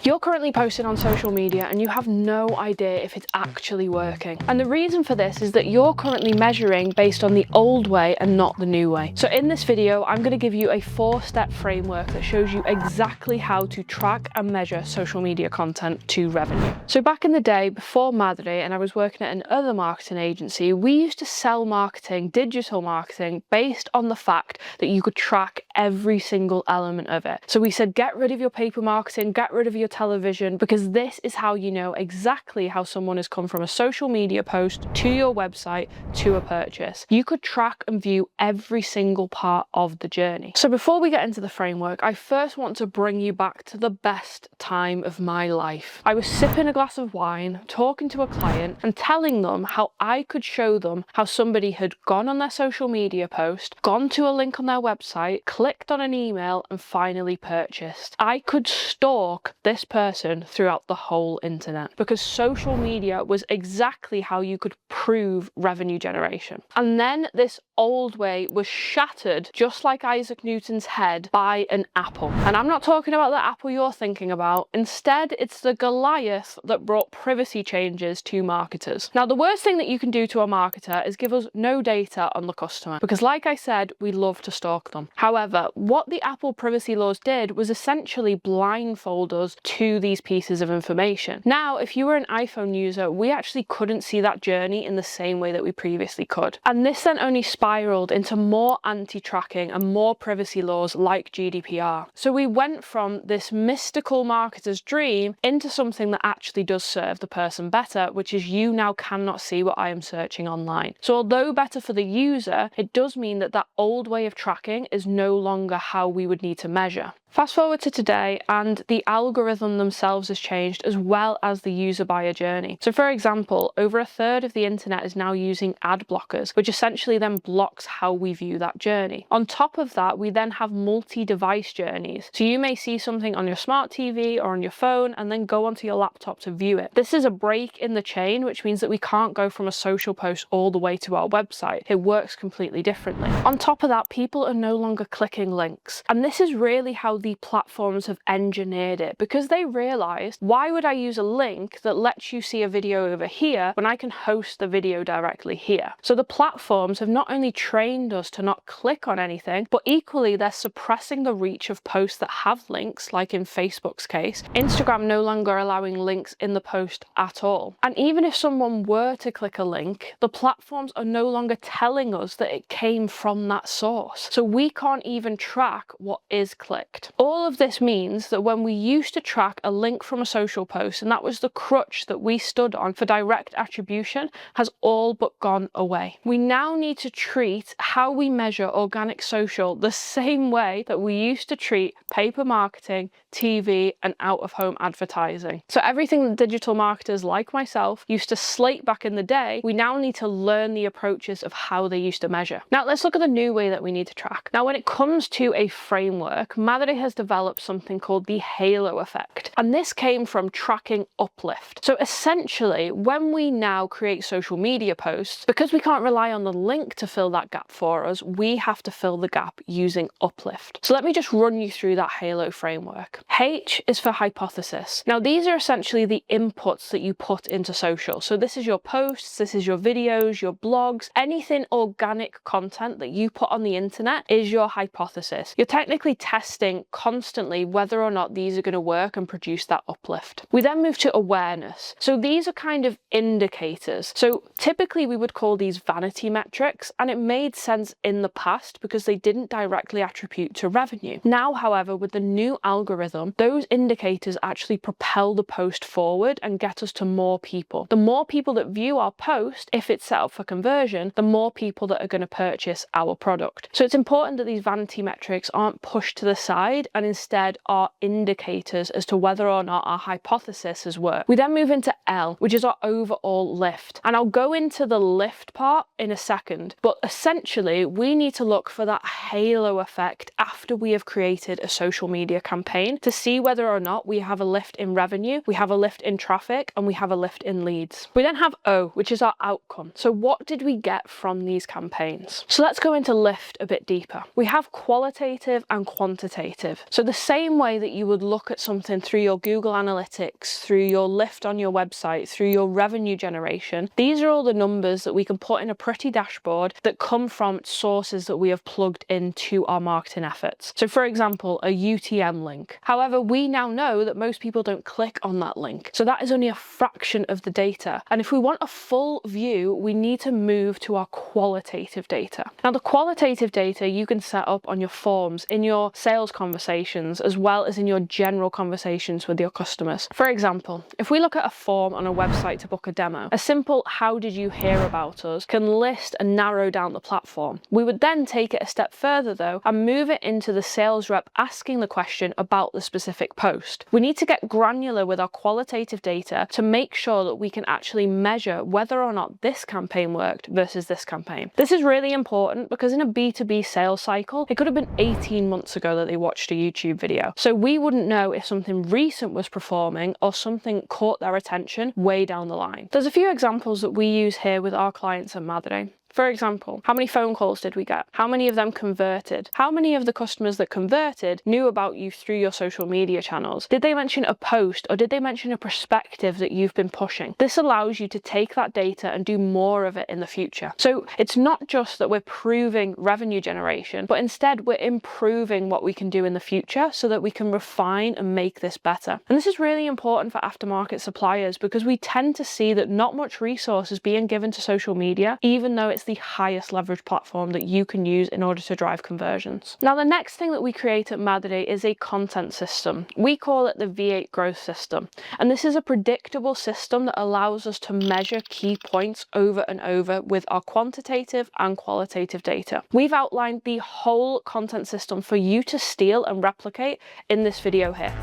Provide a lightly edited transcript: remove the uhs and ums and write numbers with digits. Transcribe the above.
You're currently posting on social media and you have no idea if it's actually working. And the reason for this is that you're currently measuring based on the old way and not the new way. So in this video, I'm going to give you a 4-step framework that shows you exactly how to track and measure social media content to revenue. So back in the day, before Madre, and I was working at another marketing agency, we used to sell marketing, digital marketing, based on the fact that you could track every single element of it. So we said, get rid of your paper marketing, get rid of your television, because this is how you know exactly how someone has come from a social media post to your website to a purchase. You could track and view every single part of the journey. So before we get into the framework, I first want to bring you back to the best time of my life. I was sipping a glass of wine, talking to a client and telling them how I could show them how somebody had gone on their social media post, gone to a link on their website, clicked on an email and finally purchased. I could stalk this person throughout the whole internet because social media was exactly how you could prove revenue generation. And then this old way was shattered, just like Isaac Newton's head, by an apple. And I'm not talking about the apple you're thinking about. Instead, it's the Goliath that brought privacy changes to marketers. Now, the worst thing that you can do to a marketer is give us no data on the customer, because like I said, we love to stalk them. However, what the Apple privacy laws did was essentially blindfold us to these pieces of information. Now, if you were an iPhone user, we actually couldn't see that journey in the same way that we previously could. And this then only spiraled into more anti-tracking and more privacy laws like GDPR. So we went from this mystical marketer's dream into something that actually does serve the person better, which is you now cannot see what I am searching online. So although better for the user, it does mean that that old way of tracking is no longer how we would need to measure. Fast forward to today and the algorithm themselves has changed, as well as the user buyer journey. So for example, over 1/3 of the internet is now using ad blockers, which essentially then blocks how we view that journey. On top of that, we then have multi-device journeys. So you may see something on your smart TV or on your phone and then go onto your laptop to view it. This is a break in the chain, which means that we can't go from a social post all the way to our website. It works completely differently. On top of that, people are no longer clicking links. And this is really how the platforms have engineered it, because they realized, why would I use a link that lets you see a video over here when I can host the video directly here? So the platforms have not only trained us to not click on anything, but equally they're suppressing the reach of posts that have links, like in Facebook's case. Instagram no longer allowing links in the post at all. And even if someone were to click a link, the platforms are no longer telling us that it came from that source. So we can't even track what is clicked. All of this means that when we used to track a link from a social post, and that was the crutch that we stood on for direct attribution, has all but gone away. We now need to treat how we measure organic social the same way that we used to treat paper marketing, TV, and out-of-home advertising. So everything that digital marketers like myself used to slate back in the day, we now need to learn the approaches of how they used to measure. Now let's look at the new way that we need to track. Now when it comes to a framework, Madre has developed something called the halo effect. And this came from tracking uplift. So essentially, when we now create social media posts, because we can't rely on the link to fill that gap for us, we have to fill the gap using uplift. So let me just run you through that halo framework. H is for hypothesis. Now these are essentially the inputs that you put into social. So this is your posts, this is your videos, your blogs, anything organic content that you put on the internet is your hypothesis. You're technically testing constantly whether or not these are going to work and produce that uplift. We then move to awareness. So these are kind of indicators. So typically we would call these vanity metrics, and it made sense in the past because they didn't directly attribute to revenue. Now, however, with the new algorithm, those indicators actually propel the post forward and get us to more people. The more people that view our post, if it's set up for conversion, the more people that are going to purchase our product. So it's important that these vanity metrics aren't pushed to the side and instead are indicators as to whether or not our hypothesis has worked. We then move into L, which is our overall lift. And I'll go into the lift part in a second, but essentially we need to look for that halo effect after we have created a social media campaign to see whether or not we have a lift in revenue, we have a lift in traffic, and we have a lift in leads. We then have O, which is our outcome. So what did we get from these campaigns? So let's go into lift a bit deeper. We have qualitative and quantitative. qualitative. So the same way that you would look at something through your Google Analytics, through your lift on your website, through your revenue generation, these are all the numbers that we can put in a pretty dashboard that come from sources that we have plugged into our marketing efforts. So for example, a UTM link. However, we now know that most people don't click on that link. So that is only a fraction of the data. And if we want a full view, we need to move to our qualitative data. Now, the qualitative data you can set up on your forms, in your sales conversations, as well as in your general conversations with your customers. For example, if we look at a form on a website to book a demo, a simple "how did you hear about us" can list and narrow down the platform. We would then take it a step further though and move it into the sales rep asking the question about the specific post. We need to get granular with our qualitative data to make sure that we can actually measure whether or not this campaign worked versus this campaign. This is really important because in a B2B sales cycle, it could have been 18 months ago that they watched a YouTube video. So we wouldn't know if something recent was performing or something caught their attention way down the line. There's a few examples that we use here with our clients at Madre. For example, how many phone calls did we get? How many of them converted? How many of the customers that converted knew about you through your social media channels? Did they mention a post or did they mention a perspective that you've been pushing? This allows you to take that data and do more of it in the future. So it's not just that we're proving revenue generation, but instead we're improving what we can do in the future so that we can refine and make this better. And this is really important for aftermarket suppliers because we tend to see that not much resource is being given to social media, even though it's the highest leverage platform that you can use in order to drive conversions. Now, the next thing that we create at Madre is a content system. We call it the V8 growth system. And this is a predictable system that allows us to measure key points over and over with our quantitative and qualitative data. We've outlined the whole content system for you to steal and replicate in this video here.